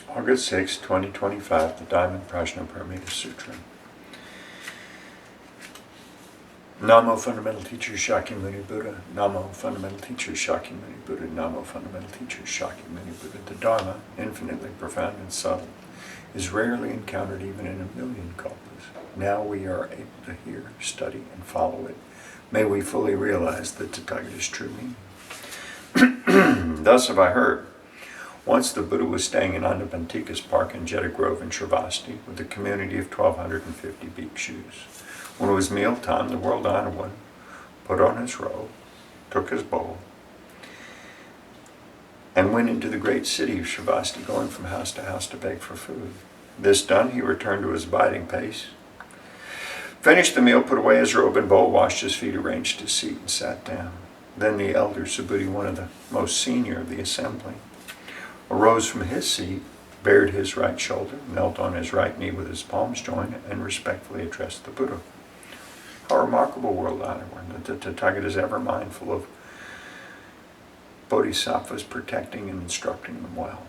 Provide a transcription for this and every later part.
August 6, 2025, the Diamond Sutra. Namo Fundamental Teacher Shakyamuni Buddha. Namo Fundamental Teacher Shakyamuni Buddha. Namo Fundamental Teacher Shakyamuni Buddha. The Dharma, infinitely profound and subtle, is rarely encountered even in a million kalpas. Now we are able to hear, study, and follow it. May we fully realize the Tathagata's true meaning. Thus have I heard. Once the Buddha was staying in Anandapantika's park in Jeddah Grove in Shravasti with a community of 1,250 bhikshus. When it was mealtime, the world-honored one put on his robe, took his bowl, and went into the great city of Shravasti, going from house to beg for food. This done, he returned to his abiding place, finished the meal, put away his robe and bowl, washed his feet, arranged his seat, and sat down. Then the elder Subhuti, one of the most senior of the assembly, arose from his seat, bared his right shoulder, knelt on his right knee with his palms joined, and respectfully addressed the Buddha. How remarkable, world-honored one, that the Tathagata is ever mindful of Bodhisattvas, protecting and instructing them well.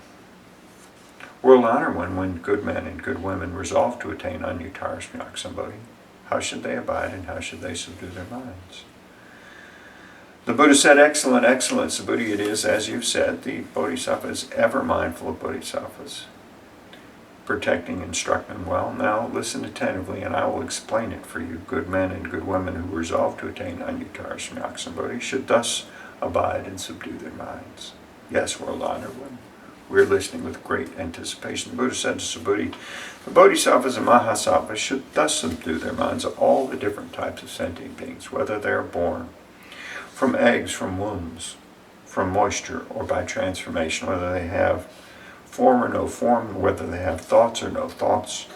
World-honored one, when good men and good women resolve to attain Anyuttara-Sambodhi, how should they abide and how should they subdue their minds? The Buddha said, excellent, excellent, Subhuti, it is, as you've said, the Bodhisattva is ever mindful of Bodhisattvas, protecting and instructing them well. Now listen attentively and I will explain it for you. Good men and good women who resolve to attain Anyuttara-Sambodhi should thus abide and subdue their minds. Yes, world-honored one, we are listening with great anticipation. The Buddha said to Subhuti, the Bodhisattvas and Mahasattvas should thus subdue their minds of all the different types of sentient beings, whether they are born from eggs, from wombs, from moisture, or by transformation, whether they have form or no form, whether they have thoughts or no thoughts,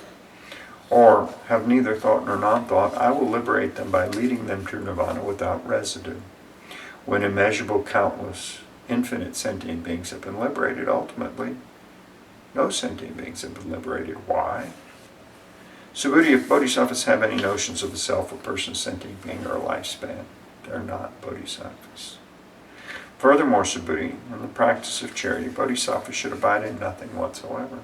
or have neither thought nor non-thought, I will liberate them by leading them to nirvana without residue. When immeasurable, countless, infinite sentient beings have been liberated, ultimately, no sentient beings have been liberated. Why? Subhuti, if bodhisattvas have any notions of the self, a person, sentient being, or a lifespan, they're not bodhisattvas. Furthermore, Subhuti, in the practice of charity, bodhisattvas should abide in nothing whatsoever.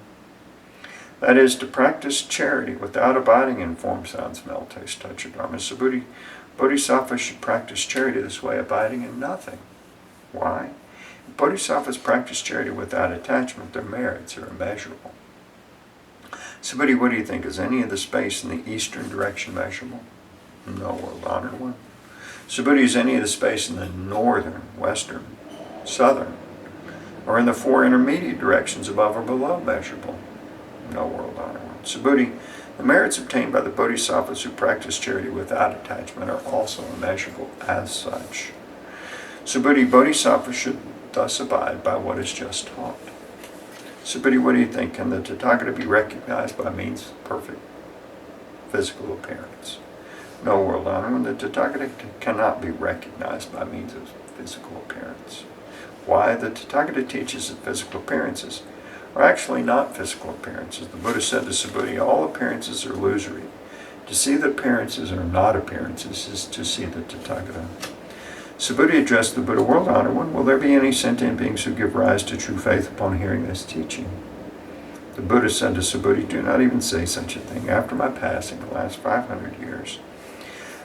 That is, to practice charity without abiding in form, sound, smell, taste, touch, or dharma. Subhuti, bodhisattvas should practice charity this way, abiding in nothing. Why? If bodhisattvas practice charity without attachment, their merits are immeasurable. Subhuti, what do you think? Is any of the space in the eastern direction measurable? No, world-honored one. Subhuti, is any of the space in the northern, western, southern, or in the four intermediate directions above or below measurable? No, world-honored one. Subhuti, the merits obtained by the bodhisattvas who practice charity without attachment are also immeasurable as such. Subhuti, bodhisattvas should thus abide by what is just taught. Subhuti, what do you think? Can the Tathagata be recognized by means of perfect physical appearance? No, world-honored one, the Tathagata cannot be recognized by means of physical appearance. Why? The Tathagata teaches that physical appearances are actually not physical appearances. The Buddha said to Subhuti, all appearances are illusory. To see that appearances are not appearances is to see the Tathagata. Subhuti addressed the Buddha, world-honored one, will there be any sentient beings who give rise to true faith upon hearing this teaching? The Buddha said to Subhuti, do not even say such a thing. After my passing, the last 500 years,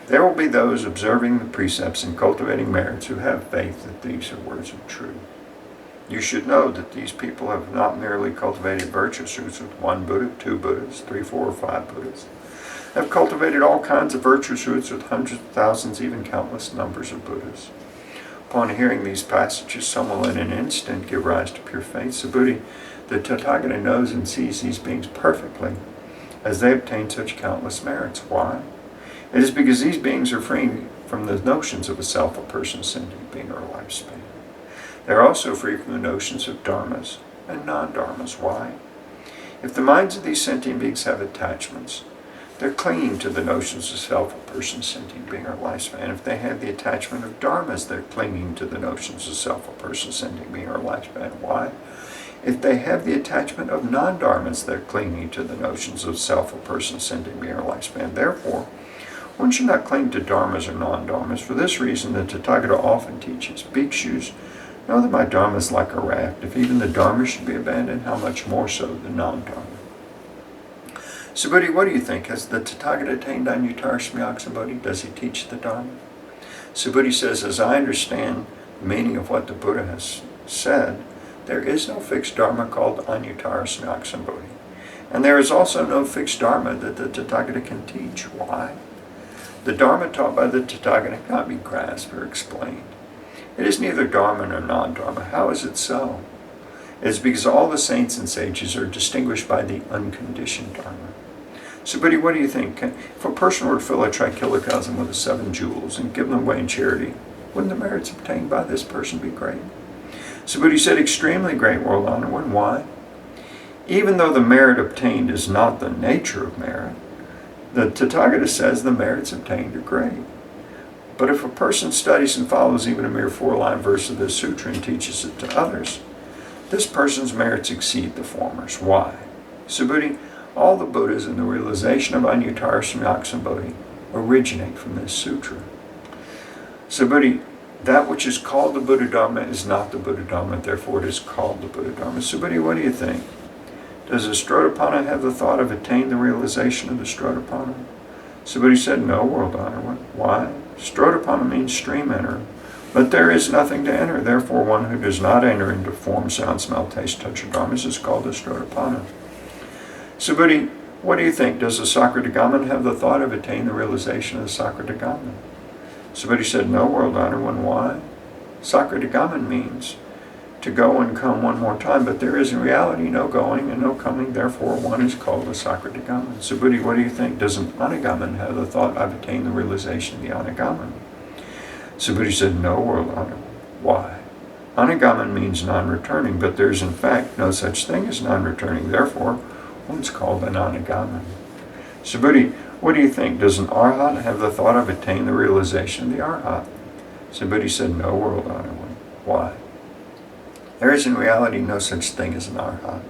there will be those observing the precepts and cultivating merits who have faith that these are words of truth. You should know that these people have not merely cultivated virtuous roots with one Buddha, two Buddhas, 3, 4, or 5 Buddhas. They have cultivated all kinds of virtuous roots with hundreds of thousands, even countless numbers of Buddhas. Upon hearing these passages, some will in an instant give rise to pure faith. Subhuti, the Tathagata knows and sees these beings perfectly, as they obtain such countless merits. Why? It is because these beings are free from the notions of a self, a person, sentient being, or a lifespan. They are also free from the notions of dharmas and non-dharmas. Why? If the minds of these sentient beings have attachments, they're clinging to the notions of self, a person, sentient being, or lifespan. If they have the attachment of dharmas, they're clinging to the notions of self, a person, sentient being, or lifespan. Why? If they have the attachment of non-dharmas, they're clinging to the notions of self, a person, sentient being, or lifespan. Therefore, one should not cling to dharmas or non-dharmas. For this reason, the Tathagata often teaches bhikshus Know that my Dharma is like a raft. If even the Dharma should be abandoned, how much more so the non-Dharma? Subhuti, what do you think? Has the Tathagata attained Anuttara Samyak Sambodhi? Does he teach the Dharma? Subhuti says, as I understand the meaning of what the Buddha has said, there is no fixed Dharma called Anuttara Samyak Sambodhi. And there is also no fixed Dharma that the Tathagata can teach. Why? The Dharma taught by the Tathagata cannot be grasped or explained. It is neither Dharma nor non-Dharma. How is it so? It is because all the saints and sages are distinguished by the unconditioned Dharma. Subhuti, what do you think? If a person were to fill a trichilocosm with the 7 jewels and give them away in charity, wouldn't the merits obtained by this person be great? Subhuti said, extremely great, world honor one. Why? Even though the merit obtained is not the nature of merit, the Tathagata says the merits obtained are great. But if a person studies and follows even a mere 4-line verse of this sutra and teaches it to others, this person's merits exceed the former's. Why? Subhuti, all the Buddhas in the realization of Anuttara Samyak Sambodhi originate from this sutra. Subhuti, that which is called the Buddha Dharma is not the Buddha Dharma, therefore it is called the Buddha Dharma. Subhuti, what do you think? Does the Strotapanna have the thought of attaining the realization of the Strotapanna? Subhuti said, no, world honor one. Why? Strotapanna means stream enter, but there is nothing to enter. Therefore, one who does not enter into form, sound, smell, taste, touch, or dharmas is called a Strotapanna. Subhuti, what do you think? Does the Sakratagaman have the thought of attaining the realization of the Sakratagaman? Subhuti said, no, world honor one. Why? Sakratagaman means to go and come one more time, but there is in reality no going and no coming, therefore one is called a Sakratagaman. Subhuti, what do you think? Does an Anagaman have the thought of attaining the realization of the Anagaman? Subhuti said, no, world honor. Why? Anagaman means non-returning, but there is in fact no such thing as non-returning, therefore one's called an Anagaman. Subhuti, what do you think? Does an Arhat have the thought of attaining the realization of the Arhat? Subhuti said, no, world honor one. Why? There is in reality no such thing as an Arhat.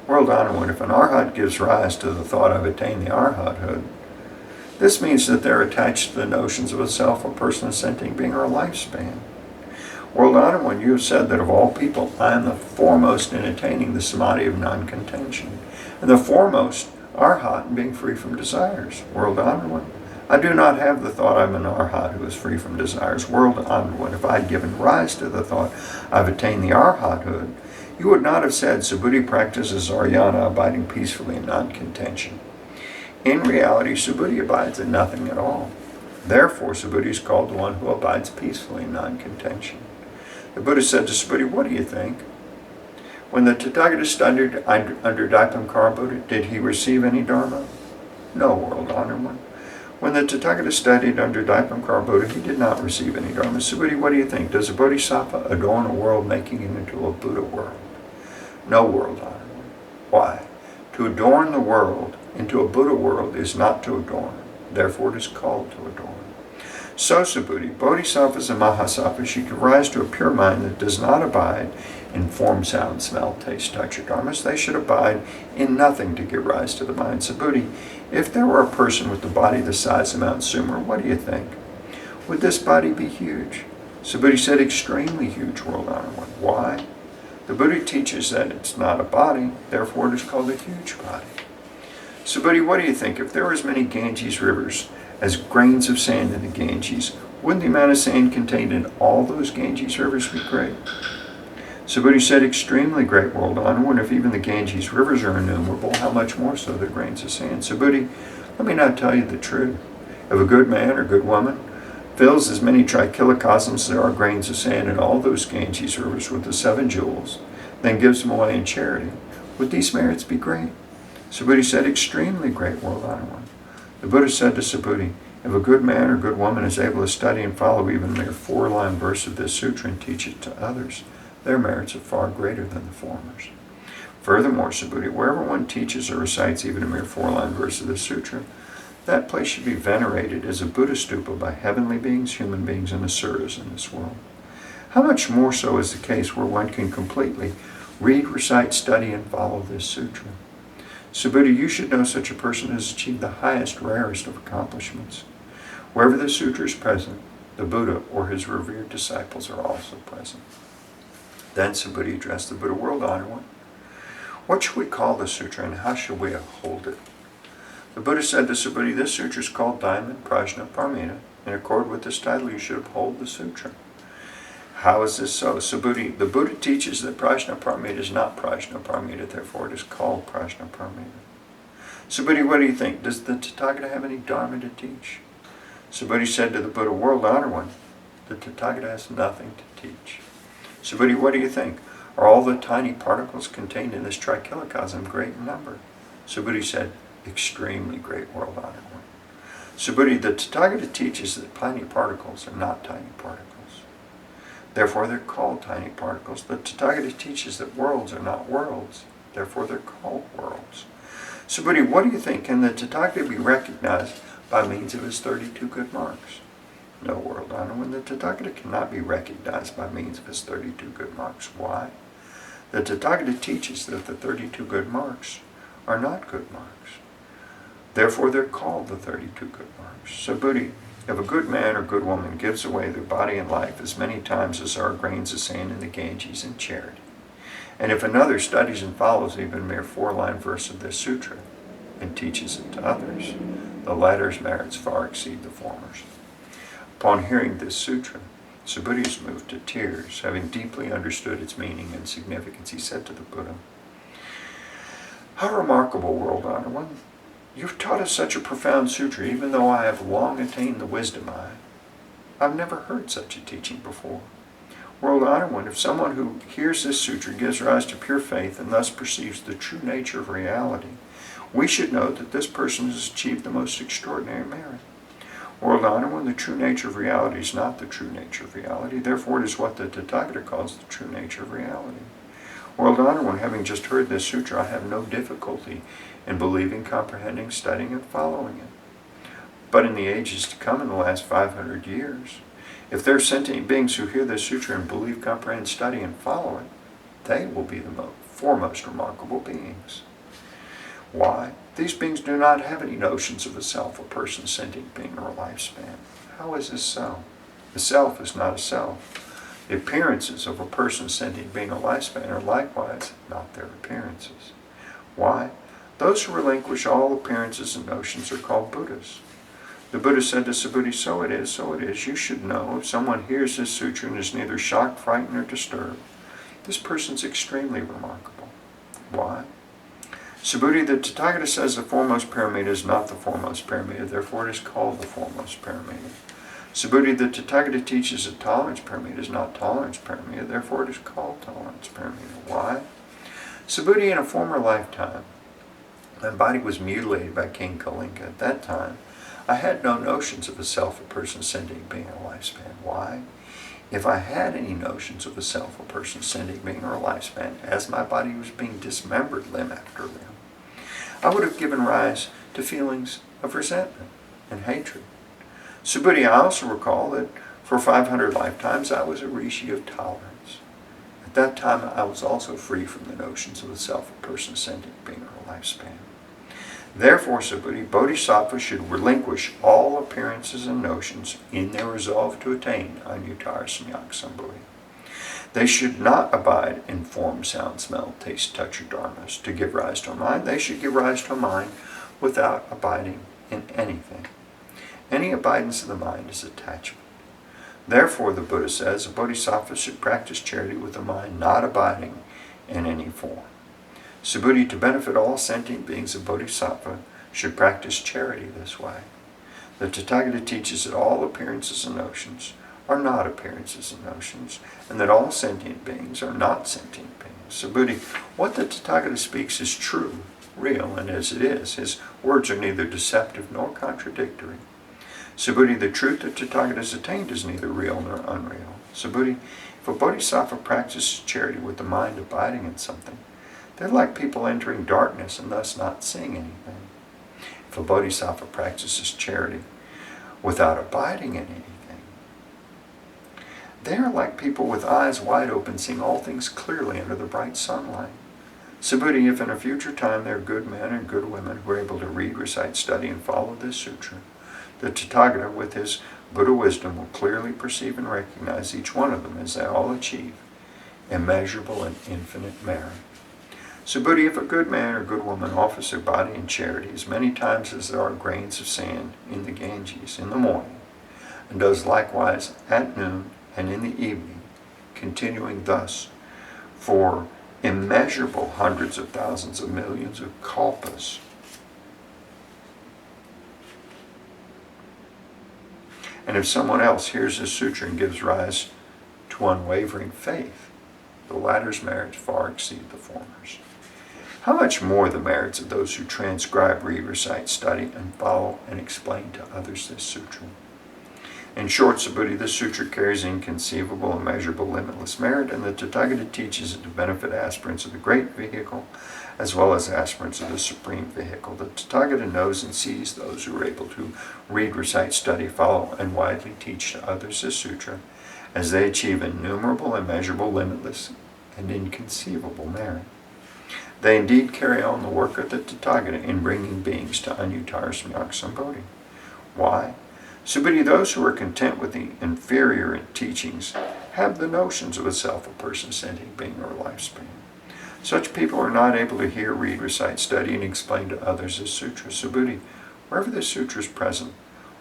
World honor one, if an Arhat gives rise to the thought of attaining the Arhathood, this means that they're attached to the notions of a self, a person, a sentient being, or a lifespan. World honor one, you have said that of all people, I am the foremost in attaining the samadhi of non-contention, and the foremost Arhat in being free from desires. World honor one, I do not have the thought I'm an Arhat who is free from desires. World honor one, if I had given rise to the thought I've attained the Arhathood, you would not have said Subhuti practices Aryana, abiding peacefully in non-contention. In reality, Subhuti abides in nothing at all. Therefore, Subhuti is called the one who abides peacefully in non-contention. The Buddha said to Subhuti, what do you think? When the Tathagata studied under Dipankara Buddha, did he receive any Dharma? No, world honor one. When the Tathagata studied under Dipankara Buddha, he did not receive any Dharma. Subhuti, what do you think? Does a Bodhisattva adorn a world, making it into a Buddha world? No, world honor one. Why? To adorn the world into a Buddha world is not to adorn. Therefore, it is called to adorn. So, Subhuti, Bodhisattvas and Mahasattvas should give rise to a pure mind that does not abide in form, sound, smell, taste, touch, or dharmas. They should abide in nothing to give rise to the mind. Subhuti, if there were a person with a body the size of Mount Sumer, what do you think? Would this body be huge? Subhuti said, extremely huge, world honor one. Why? The Buddha teaches that it's not a body, therefore it is called a huge body. Subhuti, what do you think? If there were as many Ganges rivers as grains of sand in the Ganges, wouldn't the amount of sand contained in all those Ganges rivers be great? Subhuti said, extremely great, world honor one. If even the Ganges rivers are innumerable, how much more so the grains of sand? Subhuti, let me not tell you the truth. If a good man or good woman fills as many trichilocosms as there are grains of sand in all those Ganges rivers with the 7 jewels, then gives them away in charity, would these merits be great? Subhuti said, extremely great, world honor one. The Buddha said to Subhuti, if a good man or good woman is able to study and follow even a mere 4-line verse of this sutra and teach it to others, their merits are far greater than the former's. Furthermore, Subhuti, wherever one teaches or recites even a mere 4-line verse of this sutra, that place should be venerated as a Buddha stupa by heavenly beings, human beings, and asuras in this world. How much more so is the case where one can completely read, recite, study, and follow this sutra? Subhuti, you should know such a person has achieved the highest, rarest of accomplishments. Wherever the sutra is present, the Buddha or his revered disciples are also present. Then Subhuti addressed the Buddha, World Honored One, what should we call the sutra and how should we uphold it? The Buddha said to Subhuti, this sutra is called Diamond Prajna Paramita. In accord with this title, you should uphold the sutra. How is this so? Subhuti, the Buddha teaches that Prajna Paramita is not Prajna Paramita, therefore it is called Prajna Paramita. Subhuti, what do you think? Does the Tathagata have any Dharma to teach? Subhuti said to the Buddha, World Honored One, the Tathagata has nothing to teach. Subhuti, what do you think? Are all the tiny particles contained in this trichilocosm great in number? Subhuti said, extremely great, World Honored One. Subhuti, the Tathagata teaches that tiny particles are not tiny particles. Therefore they're called tiny particles. The Tathagata teaches that worlds are not worlds. Therefore they're called worlds. Subhuti, what do you think? Can the Tathagata be recognized by means of his 32 good marks? No, World Honored One, the Tathagata cannot be recognized by means of his 32 good marks. Why? The Tathagata teaches that the 32 good marks are not good marks. Therefore they're called the 32 good marks. Subhuti, if a good man or good woman gives away their body and life as many times as there are grains of sand in the Ganges in charity, and if another studies and follows even a mere 4-line verse of this sutra and teaches it to others, the latter's merits far exceed the former's. Upon hearing this sutra, Subhuti is moved to tears. Having deeply understood its meaning and significance, he said to the Buddha, how remarkable, World Honored One! You've taught us such a profound sutra, even though I have long attained the wisdom I've never heard such a teaching before. World Honored One, if someone who hears this sutra gives rise to pure faith and thus perceives the true nature of reality, we should know that this person has achieved the most extraordinary merit. World Honored One, the true nature of reality is not the true nature of reality. Therefore it is what the Tathagata calls the true nature of reality. World Honored One, having just heard this sutra, I have no difficulty in believing, comprehending, studying, and following it. But in the ages to come, in the last 500 years, if there are sentient beings who hear this sutra and believe, comprehend, study, and follow it, they will be the foremost remarkable beings. Why? These beings do not have any notions of a self, a person, sentient being, or a lifespan. How is this so? The self is not a self. The appearances of a person, sentient being, or lifespan are likewise not their appearances. Why? Those who relinquish all appearances and notions are called Buddhas. The Buddha said to Subhuti, so it is, so it is. You should know, if someone hears this sutra and is neither shocked, frightened, or disturbed, this person's extremely remarkable. Why? Subhuti, the Tathagata says the foremost paramita is not the foremost paramita, therefore it is called the foremost paramita. Subhuti, the Tathagata teaches that tolerance paramita is not tolerance paramita, therefore it is called tolerance paramita. Why? Subhuti, in a former lifetime, my body was mutilated by King Kalinga. At that time, I had no notions of a self, a person, sentient being, or a lifespan. Why? If I had any notions of a self, a person, sentient being, or a lifespan, as my body was being dismembered limb after limb, I would have given rise to feelings of resentment and hatred. Subhuti, I also recall that for 500 lifetimes I was a rishi of tolerance. At that time I was also free from the notions of a self, a person, sentient being, or a lifespan. Therefore, Subhuti, Bodhisattva should relinquish all appearances and notions in their resolve to attain Anyuttara Samyak Sambodhi. They should not abide in form, sound, smell, taste, touch, or dharmas to give rise to a mind. They should give rise to a mind without abiding in anything. Any abidance of the mind is attachment. Therefore, the Buddha says, a bodhisattva should practice charity with a mind not abiding in any form. Subhuti, to benefit all sentient beings, a bodhisattva should practice charity this way. The Tathagata teaches that all appearances and notions are not appearances and notions, and that all sentient beings are not sentient beings. Subhuti, what the Tathagata speaks is true, real, and as it is, his words are neither deceptive nor contradictory. Subhuti, the truth that Tathagata has attained is neither real nor unreal. Subhuti, if a bodhisattva practices charity with the mind abiding in something, they're like people entering darkness and thus not seeing anything. If a bodhisattva practices charity without abiding in anything, they are like people with eyes wide open, seeing all things clearly under the bright sunlight. Subhuti, if in a future time there are good men and good women who are able to read, recite, study, and follow this sutra, the Tathagata, with his Buddha wisdom, will clearly perceive and recognize each one of them as they all achieve immeasurable and infinite merit. So Buddha, if a good man or good woman offers their body in charity as many times as there are grains of sand in the Ganges in the morning, and does likewise at noon and in the evening, continuing thus for immeasurable hundreds of thousands of millions of kalpas, and if someone else hears this sutra and gives rise to unwavering faith, the latter's merits far exceed the former's. How much more the merits of those who transcribe, read, recite, study, and follow and explain to others this sutra. In short, Subhuti, this sutra carries inconceivable, immeasurable, limitless merit, and the Tathagata teaches it to benefit aspirants of the great vehicle as well as aspirants of the supreme vehicle. The Tathagata knows and sees those who are able to read, recite, study, follow, and widely teach to others this sutra as they achieve innumerable, immeasurable, limitless, and inconceivable merit. They indeed carry on the work of the Tathagata in bringing beings to Anuttara Samyak Sambodhi. Why? Subhuti, those who are content with the inferior teachings have the notions of a self, a person, sentient being, or lifespan. Such people are not able to hear, read, recite, study, and explain to others this sutra. Subhuti, wherever this sutra is present,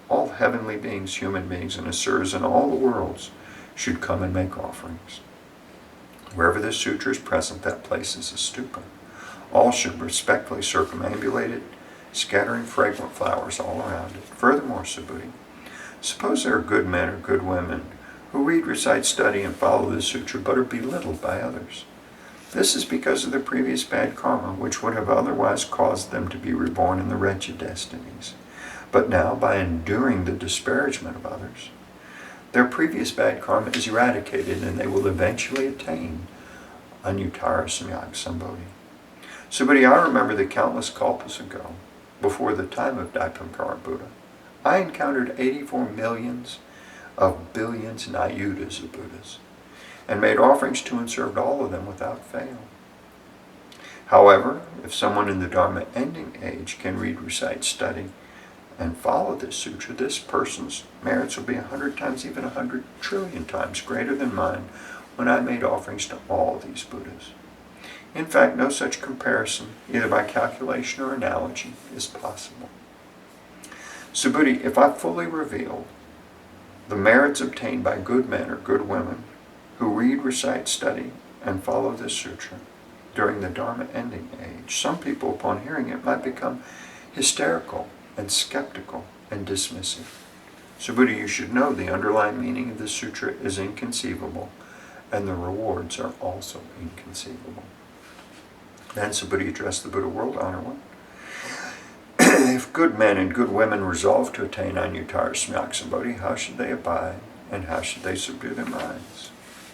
all heavenly beings, human beings, and asuras in all the worlds should come and make offerings. Wherever this sutra is present, that place is a stupa. All should respectfully circumambulate it, scattering fragrant flowers all around it. Furthermore, Subhuti, suppose there are good men or good women who read, recite, study, and follow this sutra but are belittled by others. This is because of their previous bad karma, which would have otherwise caused them to be reborn in the wretched destinies. But now, by enduring the disparagement of others, their previous bad karma is eradicated and they will eventually attain Anuttara Samyak Sambodhi. Subhuti, I remember that countless kalpas ago, before the time of Dipankara Buddha, I encountered 84 millions of billions and ayudas of Buddhas, and made offerings to and served all of them without fail. However, if someone in the Dharma ending age can read, recite, study, and follow this sutra, this person's merits will be 100 times, even 100 trillion times greater than mine when I made offerings to all these Buddhas. In fact, no such comparison, either by calculation or analogy, is possible. Subhuti, if I fully revealed the merits obtained by good men or good women who read, recite, study, and follow this sutra during the Dharma ending age, some people, upon hearing it, might become hysterical and skeptical and dismissive. Subhuti, you should know the underlying meaning of this sutra is inconceivable, and the rewards are also inconceivable. Then Subhuti addressed the Buddha world, Honor One. If good men and good women resolve to attain Anuttara Samyak Sambodhi, how should they abide, and how should they subdue their minds?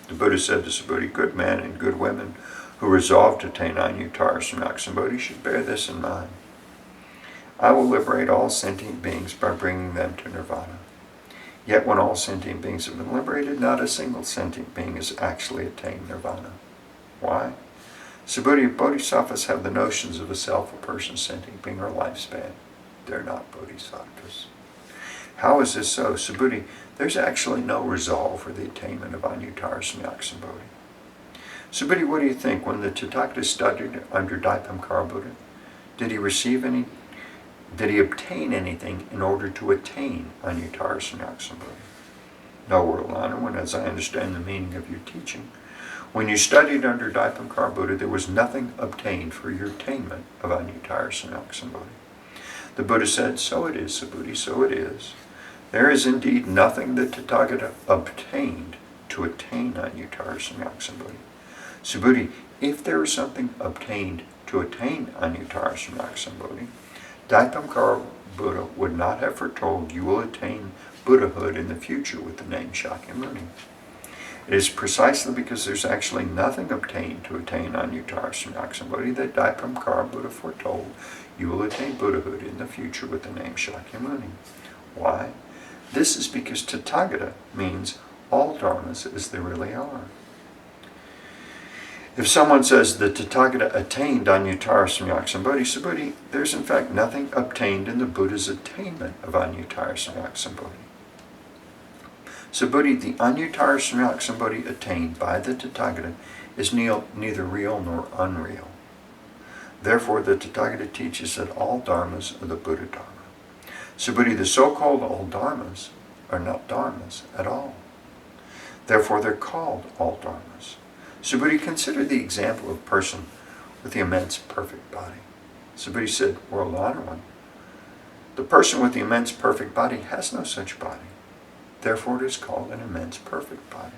The Buddha said to Subhuti, good men and good women who resolve to attain Anuttara Samyak Sambodhi should bear this in mind. I will liberate all sentient beings by bringing them to nirvana. Yet when all sentient beings have been liberated, not a single sentient being has actually attained nirvana. Why? Subhuti, bodhisattvas have the notions of a self, a person, sentient being, or lifespan. They're not bodhisattvas. How is this so? Subhuti, there's actually no resolve for the attainment of Anuttara Samyak Sambodhi. Subhuti, what do you think? When the Tathagata studied under Dipankara Buddha, did he obtain anything in order to attain Anuttara Samyak Sambodhi? No, World Honor One, as I understand the meaning of your teaching, when you studied under Dipankara Buddha, there was nothing obtained for your attainment of Anuttara Samyak Sambodhi. The Buddha said, so it is, Subhuti, so it is. There is indeed nothing that Tathagata obtained to attain Anuttara Samyak Sambodhi. Subhuti, if there is something obtained to attain Anuttara Samyak Sambodhi, Dipankara Buddha would not have foretold you will attain Buddhahood in the future with the name Shakyamuni. It is precisely because there's actually nothing obtained to attain Anuttara Samyak Sambodhi that Dipankara Buddha foretold you will attain Buddhahood in the future with the name Shakyamuni. Why? This is because Tathagata means all dharmas as they really are. If someone says the Tathagata attained Anuttara Samyak Sambodhi, Subhuti, there's in fact nothing obtained in the Buddha's attainment of Anuttara Samyak Sambodhi. Subhuti, the Anuttara Samyak Sambodhi attained by the Tathagata is neither real nor unreal. Therefore, the Tathagata teaches that all dharmas are the Buddha Dharma. Subhuti, the so-called all dharmas are not dharmas at all. Therefore, they're called all dharmas. Subhuti, consider the example of a person with the immense perfect body. Subhuti said, World Honor One, the person with the immense perfect body has no such body. Therefore, it is called an immense perfect body.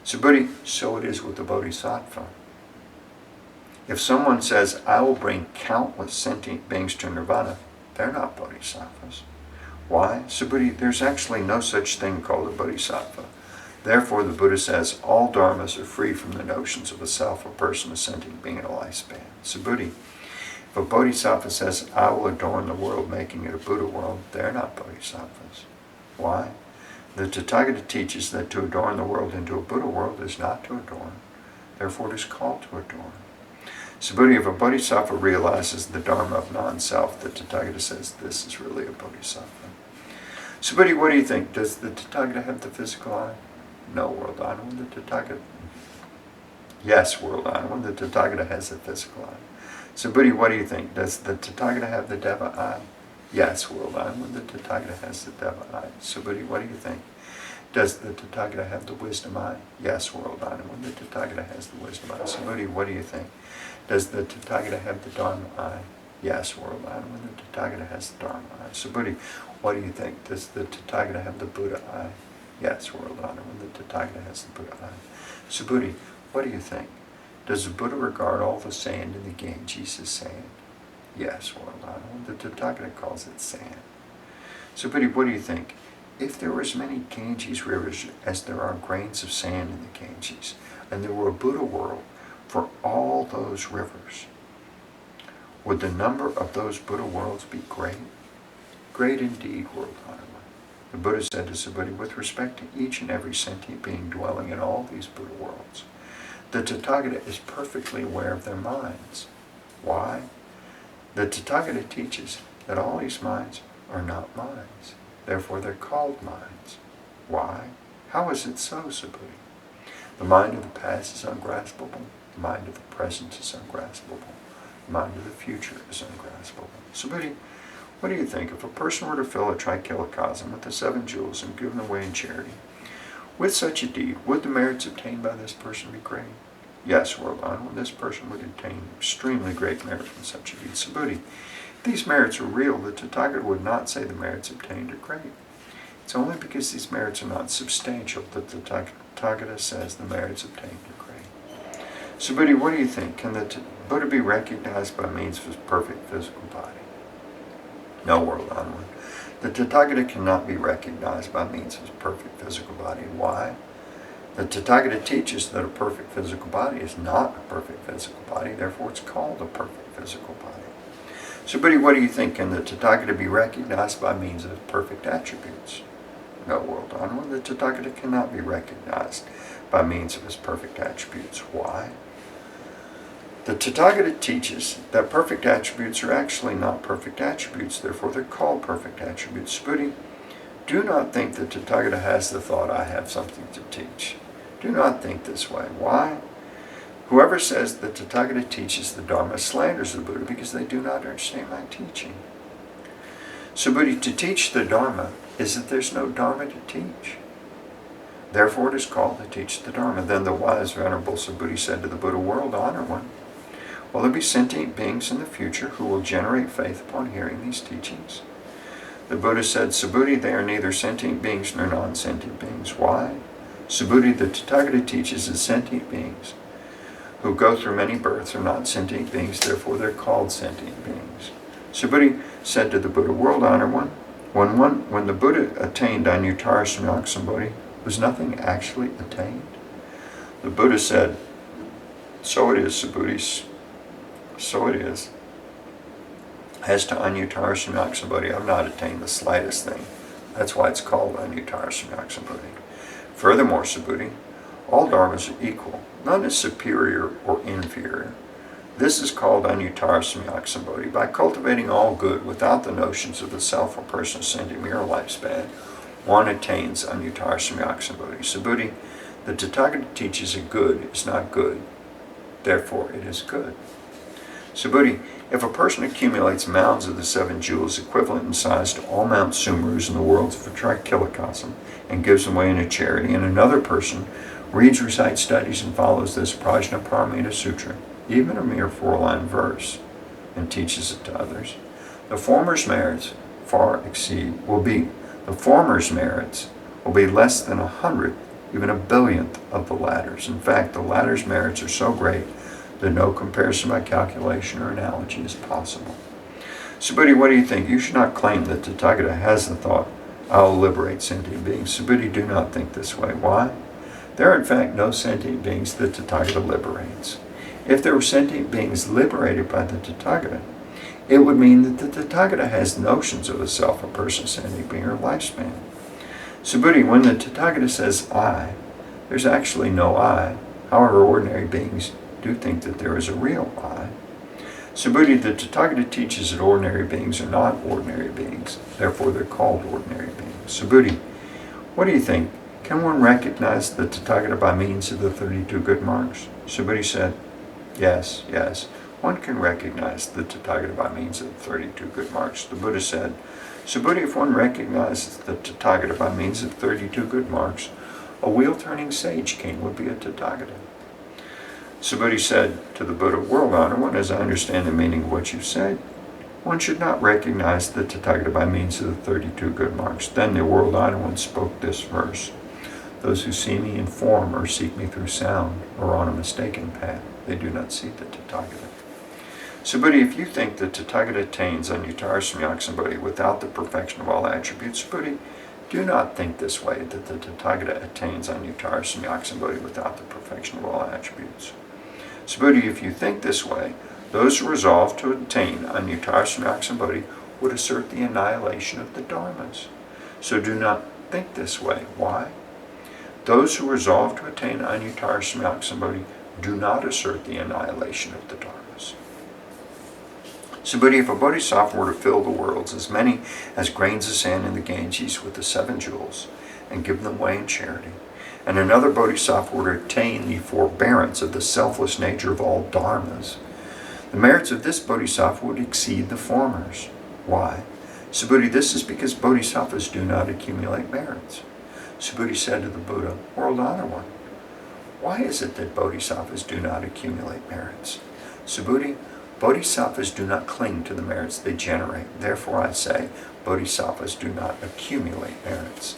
Subhuti, so it is with the Bodhisattva. If someone says, I will bring countless sentient beings to nirvana, they're not bodhisattvas. Why? Subhuti, there's actually no such thing called a bodhisattva. Therefore, the Buddha says, all dharmas are free from the notions of a self, a person, a sentient being, and a lifespan. Subhuti, if a bodhisattva says, I will adorn the world, making it a Buddha world, they're not bodhisattvas. Why? The Tathagata teaches that to adorn the world into a Buddha world is not to adorn. Therefore, it is called to adorn. Subhuti, if a bodhisattva realizes the dharma of non-self, the Tathagata says this is really a bodhisattva. Subhuti, what do you think? Does the Tathagata have the physical eye? No, World Honor One, the Tathagata. Yes, World Honor One, the Tathagata has the physical eye. Subhuti, what do you think? Does the Tathagata have the Deva eye? Yes, World Honor One, the Tathagata has the Deva eye. Subhuti, what do you think? Does the Tathagata have the wisdom eye? Yes, World Honor One, the Tathagata has the wisdom eye. Subhuti, what do you think? Does the Tathagata have the Dharma eye? Yes, World Honor One, the Tathagata has the Dharma eye. Subhuti, what do you think? Does the Tathagata have the Buddha eye? Yes, World Honor One, the Tathagata has the Buddha eye. Subhuti, what do you think? Does the Buddha regard all the sand in the Ganges as sand? Yes, World Honor One, the Tathagata calls it sand. Subhuti, what do you think? If there were as many Ganges rivers as there are grains of sand in the Ganges, and there were a Buddha world for all those rivers, would the number of those Buddha worlds be great? Great indeed, World Honor One. The Buddha said to Subhuti, with respect to each and every sentient being dwelling in all these Buddha worlds, the Tathagata is perfectly aware of their minds. Why? The Tathagata teaches that all these minds are not minds. Therefore, they're called minds. Why? How is it so, Subhuti? The mind of the past is ungraspable. The mind of the present is ungraspable. The mind of the future is ungraspable. Subhuti, what do you think? If a person were to fill a trichilocosm with the 7 jewels and give them away in charity, with such a deed, would the merits obtained by this person be great? Yes, World Honor One, this person would obtain extremely great merit from such a deed. Subhuti, if these merits are real, the Tathagata would not say the merits obtained are great. It's only because these merits are not substantial that the Tathagata says the merits obtained are great. Subhuti, what do you think? Can the Buddha be recognized by means of his perfect physical body? No, World Honor One. The Tathagata cannot be recognized by means of his perfect physical body. Why? The Tathagata teaches that a perfect physical body is not a perfect physical body, therefore it's called a perfect physical body. Subhuti, what do you think? Can the Tathagata be recognized by means of perfect attributes? No, World Honor One. The Tathagata cannot be recognized by means of his perfect attributes. Why? The Tathagata teaches that perfect attributes are actually not perfect attributes, therefore they're called perfect attributes. Subhuti, do not think that Tathagata has the thought, I have something to teach. Do not think this way. Why? Whoever says that Tathagata teaches the Dharma slanders the Buddha because they do not understand my teaching. Subhuti, to teach the Dharma is that there's no Dharma to teach. Therefore it is called to teach the Dharma. Then the wise Venerable Subhuti said to the Buddha, World Honor One, will there be sentient beings in the future who will generate faith upon hearing these teachings? The Buddha said, Subhuti, they are neither sentient beings nor non-sentient beings. Why? Subhuti, the Tathagata teaches that sentient beings who go through many births are not sentient beings, therefore they're called sentient beings. Subhuti said to the Buddha, World Honor One, when the Buddha attained Anuttara Samyak Sambodhi, was nothing actually attained? The Buddha said, so it is, Subhuti, so it is. As to Anuttara Samyak Sambodhi, I've not attained the slightest thing. That's why it's called Anuttara Samyak Sambodhi. Furthermore, Subhuti, all dharmas are equal. None is superior or inferior. This is called Anuttara Samyak Sambodhi. By cultivating all good without the notions of the self or person, sentient, or lifespan, one attains Anuttara Samyak Sambodhi. Subhuti, The Tathagata teaches a good is not good, therefore it is good. Subhuti, if a person accumulates mounds of the 7 jewels equivalent in size to all Mount Sumerus in the worlds of a trichilocosm and gives them away in a charity, and another person reads, recites, studies, and follows this Prajnaparamita Sutra, even a mere 4-line verse, and teaches it to others, the former's merits will be less than 100, even a billionth of the latter's. In fact, the latter's merits are so great that no comparison by calculation or analogy is possible. Subhuti, what do you think? You should not claim that Tathagata has the thought, I will liberate sentient beings. Subhuti, do not think this way. Why? There are in fact no sentient beings that Tathagata liberates. If there were sentient beings liberated by the Tathagata, it would mean that the Tathagata has notions of a self, a person, sentient being, or lifespan. Subhuti, when the Tathagata says I, there's actually no I. However, ordinary beings do think that there is a real I. Subhuti, the Tathagata teaches that ordinary beings are not ordinary beings, therefore they're called ordinary beings. Subhuti, what do you think? Can one recognize the Tathagata by means of the 32 good marks? Subhuti said, yes, one can recognize the Tathagata by means of the 32 good marks. The Buddha said, Subhuti, if one recognizes the Tathagata by means of 32 good marks, a wheel-turning sage king would be a Tathagata. Subhuti said to the Buddha, World Honored One, as I understand the meaning of what you said, one should not recognize the Tathagata by means of the 32 good marks. Then the World Honored One spoke this verse, those who see me in form or seek me through sound are on a mistaken path. They do not see the Tathagata. Subhuti, if you think that Tathagata attains Anuttara Samyaksambodhi without the perfection of all attributes, Subhuti, do not think this way, that the Tathagata attains Anuttara Samyaksambodhi without the perfection of all attributes. Subhuti, if you think this way, those who resolve to attain Anuttara Samyaksambodhi would assert the annihilation of the dharmas. So do not think this way. Why? Those who resolve to attain Anuttara Samyaksambodhi do not assert the annihilation of the dharmas. Subhuti, if a bodhisattva were to fill the worlds, as many as grains of sand in the Ganges, with the 7 jewels, and give them away in charity, and another bodhisattva were to attain the forbearance of the selfless nature of all dharmas, the merits of this bodhisattva would exceed the former's. Why? Subhuti, this is because bodhisattvas do not accumulate merits. Subhuti said to the Buddha, World Honored One, why is it that bodhisattvas do not accumulate merits? Subhuti, bodhisattvas do not cling to the merits they generate. Therefore I say, bodhisattvas do not accumulate merits.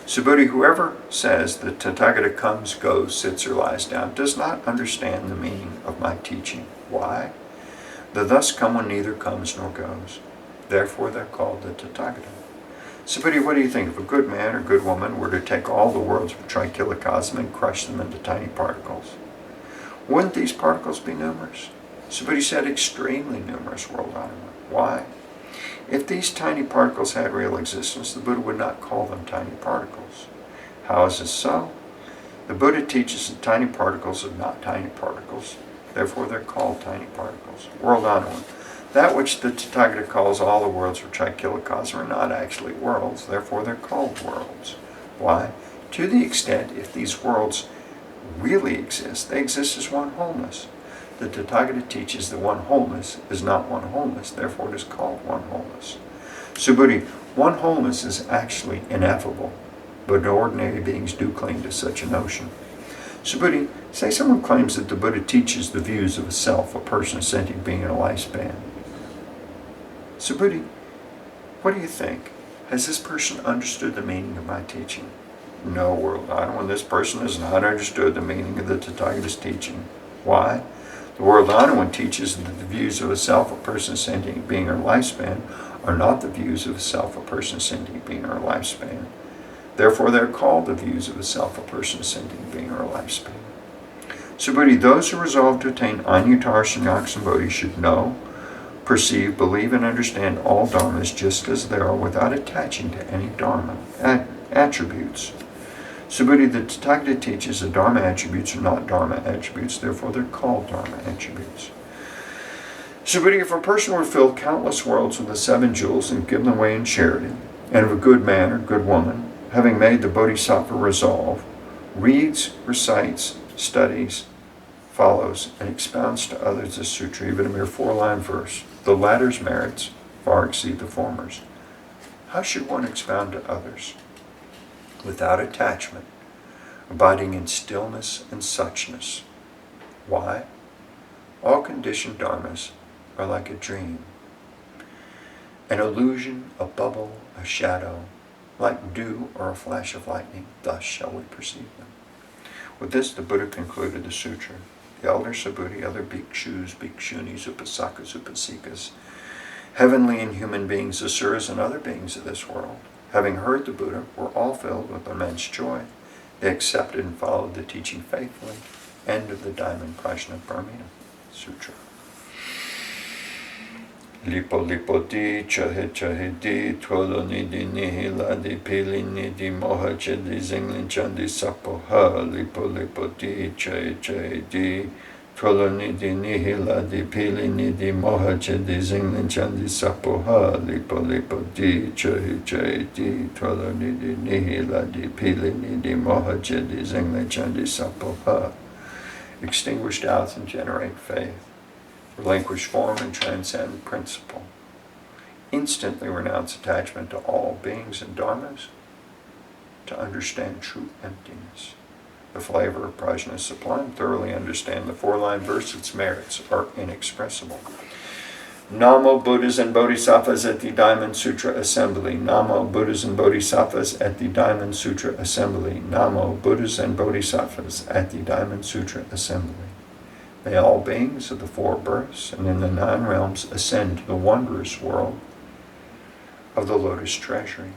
Subhuti, whoever says that Tathagata comes, goes, sits, or lies down does not understand the meaning of my teaching. Why? The thus come one neither comes nor goes. Therefore they're called the Tathagata. Subhuti, what do you think? If a good man or good woman were to take all the worlds of trichilocosm and crush them into tiny particles, wouldn't these particles be numerous? Subhuti said, extremely numerous, World Honored One. Why? If these tiny particles had real existence, the Buddha would not call them tiny particles. How is this so? The Buddha teaches that tiny particles are not tiny particles, therefore they're called tiny particles. World Honored One, that which the Tathagata calls all the worlds of trichilocosm are not actually worlds, therefore they're called worlds. Why? To the extent if these worlds really exist, they exist as one wholeness. The Tathagata teaches that one wholeness is not one wholeness, therefore it is called one wholeness. Subhuti, one wholeness is actually ineffable, but ordinary beings do cling to such a notion. Subhuti, say someone claims that the Buddha teaches the views of a self, a person, a sentient being, and a lifespan. Subhuti, what do you think? Has this person understood the meaning of my teaching? No, World Honored One, this person has not understood the meaning of the Tathagata's teaching. Why? The World Honored One teaches that the views of a self, a person, a sentient being, or a lifespan are not the views of a self, a person, a sentient being, or a lifespan. Therefore, they're called the views of a self, a person, a sentient being, or a lifespan. Subhuti, those who resolve to attain Anuttara Samyaksambodhi should know, perceive, believe, and understand all dharmas just as they are without attaching to any dharma attributes. Subhuti, the Tathagata teaches that dharma attributes are not dharma attributes, therefore they're called dharma attributes. Subhuti, if a person were to fill countless worlds with the 7 jewels and give them away in charity, and if a good man or good woman, having made the bodhisattva resolve, reads, recites, studies, follows, and expounds to others the sutra, even a mere 4-line verse. The latter's merits far exceed the former's. How should one expound to others? Without attachment, abiding in stillness and suchness. Why? All conditioned dharmas are like a dream, an illusion, a bubble, a shadow, like dew or a flash of lightning. Thus shall we perceive them. With this, the Buddha concluded the sutra. The elder Subhuti, other bhikshus, bhikshunis, upasakas, upasikas, heavenly and human beings, asuras, and other beings of this world, having heard the Buddha, were all filled with immense joy. They accepted and followed the teaching faithfully. End of the Diamond Sutra. Lipo lipo di, chahe chahe di, twolo nidi nihila di, pili nidi moha chedi zinglin chandi sapo ha. Lipo lipo di, chahe chahe di, twolo nidi nihila di, pili nidi moha chedi zinglin chandi sapo ha. Lipo lipo di, chahe chahe di, twolo nidi nihila di, pili nidi moha chedi zinglin chandi sapo ha. Extinguish doubts and generate faith. Relinquish form and transcend principle. Instantly renounce attachment to all beings and dharmas to understand true emptiness. The flavor of prajna is sublime. Thoroughly understand the 4-line verse. Its merits are inexpressible. Namo Buddhas and Bodhisattvas at the Diamond Sutra Assembly. Namo Buddhas and Bodhisattvas at the Diamond Sutra Assembly. Namo Buddhas and Bodhisattvas at the Diamond Sutra Assembly. May all beings of the 4 births and in the 9 realms ascend to the wondrous world of the lotus treasury.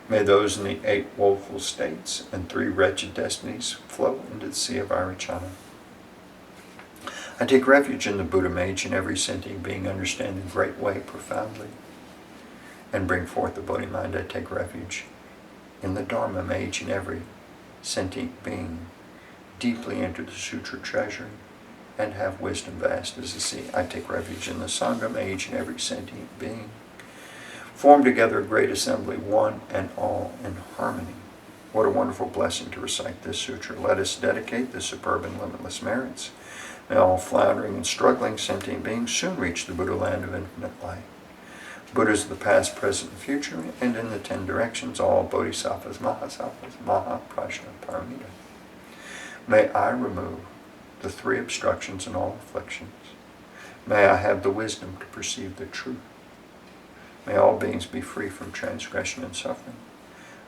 May those in the 8 woeful states and 3 wretched destinies float into the sea of Irachana. I take refuge in the Buddha. May each and every sentient being understand the great way profoundly and bring forth the Bodhi mind. I take refuge in the Dharma. May each and every sentient being deeply enter the sutra treasury and have wisdom vast as the sea. I take refuge in the Sangha. May each and every sentient being form together a great assembly, one and all in harmony. What a wonderful blessing to recite this sutra. Let us dedicate the superb and limitless merits. May all floundering and struggling sentient beings soon reach the Buddha land of infinite light. Buddhas of the past, present, and future, and in the 10 directions, all bodhisattvas, mahasattvas, mahaprajna, paramita. May I remove the 3 obstructions and all afflictions. May I have the wisdom to perceive the truth. May all beings be free from transgression and suffering.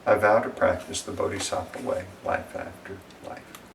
I vow to practice the Bodhisattva way, life after life.